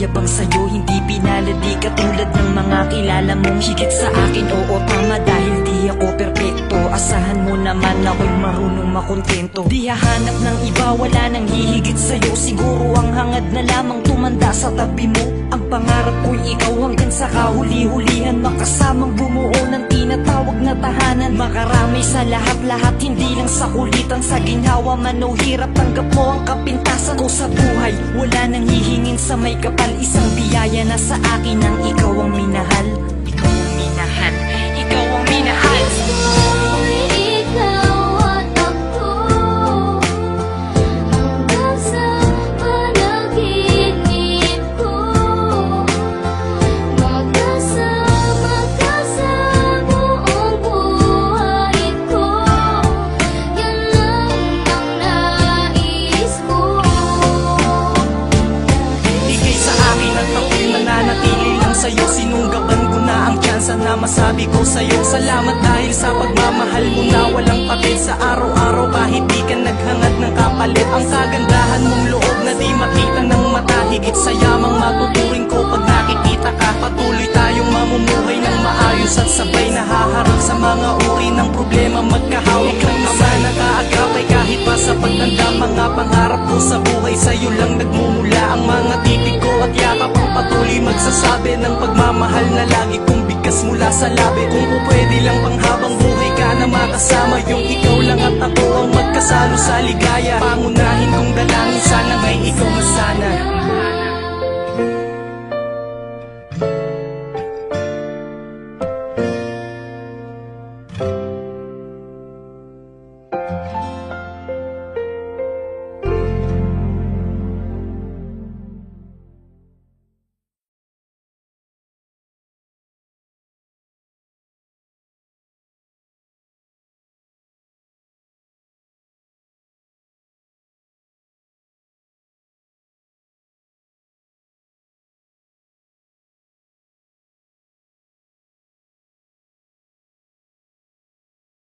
nagpapayabang sa'yo, hindi pinaladi katulad ng mga kilala mong higit sa akin. Oo, tama, dahil di ako perpekto. Asahan mo naman ako'y marunong makontento. Di hahanap ng iba, wala nang hihigit sa'yo. Siguro ang hangad na lamang tumanda sa tabi mo. Ang pangarap ko'y ikaw hanggang sa kahuli-hulihan, makasamang bumuo ng tinatawag na tahanan. Makarami sa lahat-lahat, hindi lang sa kulitan. Sa ginhawa man o hirap, tanggap mo ang kapintasan ko sa buhay. Wala nang hihingin sa may kapal, isang biyaya na sa akin ang ikaw ang minahal. Ikaw ang minahal, ikaw ang minahal. Sa'yo, sinunggaban ko na ang tsansa na masabi ko sa'yo. Salamat dahil sa pagmamahal mo na walang pakit. Sa araw-araw kahit di ka naghangad ng kapalit. Ang kagandahan mong loob na di makita ng mata. Higit sa yamang matuturing ko pag nakikita ka. Patuloy tayong mamumuhay ng maayos at sabay nahaharap sa mga uri ng problema. Magkahawak ng ama na kaagapay kahit pa sa pagtanda. Mga pangarap ko sa buhay sa'yo lang nagmumula. Ang mga titig ko at yakap ang patuloy magsasabi ng pagmamahal na lagi kong bigkas mula sa labi. Kung pwede lang panghabang buhay ka na makasama, yung ikaw lang at ako ang magkasalo sa ligaya. Pangunahin